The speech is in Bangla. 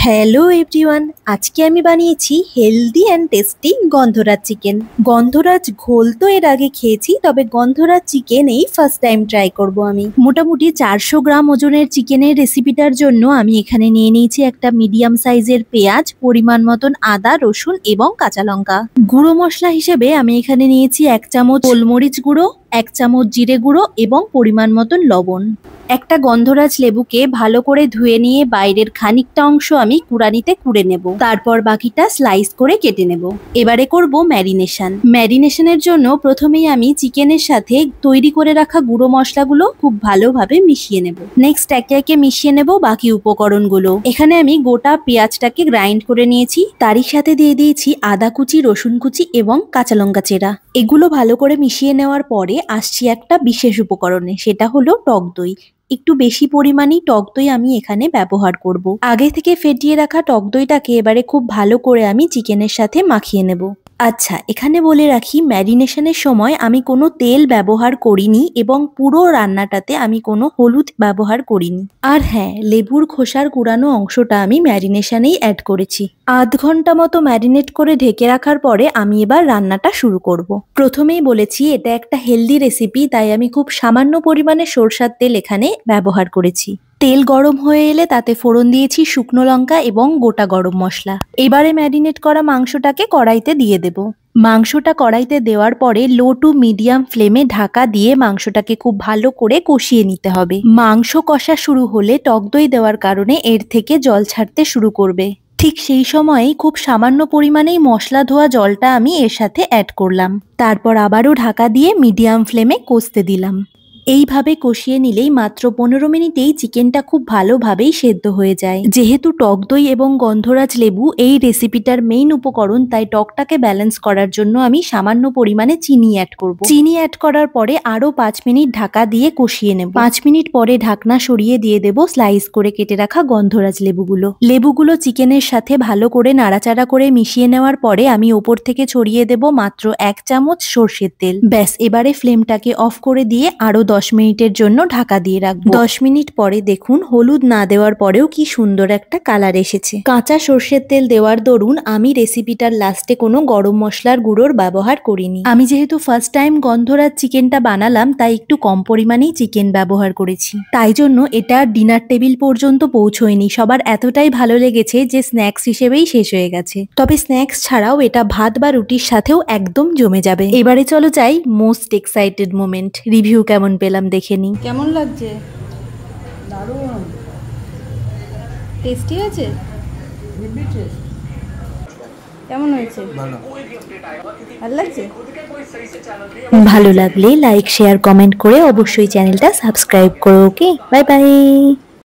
হ্যালো এভরিওয়ান, আজকে আমি বানিয়েছি healthy and tasty Gondhoraj chicken. গন্ধরাজ ঘোল তো এর আগে খেয়েছি, তবে গন্ধরাজ চিকেন এই ফার্স্ট টাইম ট্রাই করব আমি। মোটামুটি 400 গ্রাম ওজনের চিকেনের রেসিপিটার জন্য আমি এখানে নিয়ে নিয়েছি একটা মিডিয়াম সাইজের পেঁয়াজ, পরিমাণ মতন আদা, রসুন এবং কাঁচা লঙ্কা। গুঁড়ো মশলা হিসেবে আমি এখানে নিয়েছি 1 চামচ গোলমরিচ গুঁড়ো, 1 চামচ জিরে গুঁড়ো এবং পরিমাণ মতন লবণ। একটা গন্ধরাজ লেবুকে ভালো করে ধুয়ে নিয়ে বাইরের খানিকটা অংশ আমি কুড়ানিতে কুড়ে নেব, তারপর বাকিটা স্লাইস করে কেটে নেব। এবারে করব ম্যারিনেশনের জন্য প্রথমেই আমি চিকেনের সাথে তৈরি করে রাখা গুঁড়ো মশলাগুলো খুব ভালোভাবে মিশিয়ে নেব। নেক্সট একে একে মিশিয়ে নেব বাকি উপকরণগুলো। এখানে আমি গোটা পেঁয়াজটাকে গ্রাইন্ড করে নিয়েছি, তারই সাথে দিয়ে দিয়েছি আদা কুচি, রসুন কুচি এবং কাঁচা লঙ্কা চেরা। এগুলো ভালো করে মিশিয়ে নেওয়ার পরে আসছি একটা বিশেষ উপকরণে, সেটা হলো টক দই। একটু বেশি পরিমাণেই টক দই আমি এখানে ব্যবহার করব। আগে থেকে ফেটিয়ে রাখা টক দইটাকে এবারে খুব ভালো করে আমি চিকেনের সাথে মাখিয়ে নেব। আচ্ছা, এখানে বলে রাখি, ম্যারিনেশনের সময় আমি কোনো তেল ব্যবহার করিনি এবং পুরো রান্নাটাতে আমি কোনো হলুদ ব্যবহার করিনি। আর হ্যাঁ, লেবুর খোসার কুড়ানো অংশটা আমি ম্যারিনেশনেই অ্যাড করেছি। আধ ঘন্টা মতো ম্যারিনেট করে ঢেকে রাখার পরে আমি এবার রান্নাটা শুরু করব। প্রথমেই বলেছি এটা একটা হেলদি রেসিপি, তাই আমি খুব সামান্য পরিমাণে সরষের তেল এখানে ব্যবহার করেছি। তেল গরম হয়ে এলে তাতে ফোড়ন দিয়েছি শুকনো লঙ্কা এবং গোটা গরম মশলা। এবারে ম্যারিনেট করা মাংসটাকে কড়াইতে দিয়ে দেব। মাংসটা কড়াইতে দেওয়ার পরে লো টু মিডিয়াম ফ্লেমে ঢাকা দিয়ে মাংসটাকে খুব ভালো করে কষিয়ে নিতে হবে। মাংস কষা শুরু হলে টক দই দেওয়ার কারণে এর থেকে জল ছাড়তে শুরু করবে। ঠিক সেই সময়েই খুব সামান্য পরিমাণেই মশলা ধোয়া জলটা আমি এর সাথে অ্যাড করলাম। তারপর আবারও ঢাকা দিয়ে মিডিয়াম ফ্লেমে কষতে দিলাম। এইভাবে কষিয়ে নিলেই মাত্র 15 মিনিটেই চিকেনটা খুব ভালোভাবেই সেদ্ধ হয়ে যায়। যেহেতু টক দই এবং গন্ধরাজ লেবু এই রেসিপিটার মেইন উপকরণ, তাই টকটাকে ব্যালেন্স করার জন্য আমি সামান্য পরিমাণে চিনি অ্যাড করব। চিনি অ্যাড করার পরে আরো 5 মিনিট ঢাকা দিয়ে কষিয়ে নেব। 5 মিনিট পরে ঢাকনা সরিয়ে দিয়ে দেব স্লাইস করে কেটে রাখা গন্ধরাজ লেবুগুলো চিকেনের সাথে ভালো করে নাড়াচাড়া করে মিশিয়ে নেওয়ার পরে আমি ওপর থেকে ছড়িয়ে দেব মাত্র 1 চামচ সর্ষের তেল। ব্যাস, এবারে ফ্লেমটাকে অফ করে দিয়ে আরো 10 মিনিটের জন্য ঢাকা দিয়ে রাখবো। 10 মিনিট পরে দেখুন, হলুদ না দেওয়ার পরেও কি সুন্দর একটা কালার এসেছে। কাঁচা সর্ষের তেল দেওয়ার দরুন আমি রেসিপিটার লাস্টে কোনো গরম মশলার গুঁড়োর ব্যবহার করিনি। আমি যেহেতু ফার্স্ট টাইম গন্ধরাজ চিকেনটা বানালাম, তাই একটু কম পরিমাণেই চিকেন ব্যবহার করেছি। তাই জন্য এটা ডিনার টেবিল পর্যন্ত পৌঁছয়নি। সবার এতটাই ভালো লেগেছে যে স্ন্যাক্স হিসেবেই শেষ হয়ে গেছে। তবে স্ন্যাক্স ছাড়াও এটা ভাত বা রুটির সাথেও একদম জমে যাবে। এবারে চলো যাই মোস্ট এক্সাইটেড মোমেন্ট, রিভিউ কেমন পেলাম দেখে নি। কেমন লাগছে? দারুণ টেস্টি আছে? কেমন হয়েছে? ভালো লাগছে? ভালো লাগলে লাইক, শেয়ার, কমেন্ট করে অবশ্যই চ্যানেলটা সাবস্ক্রাইব করো। ওকে, বাই বাই।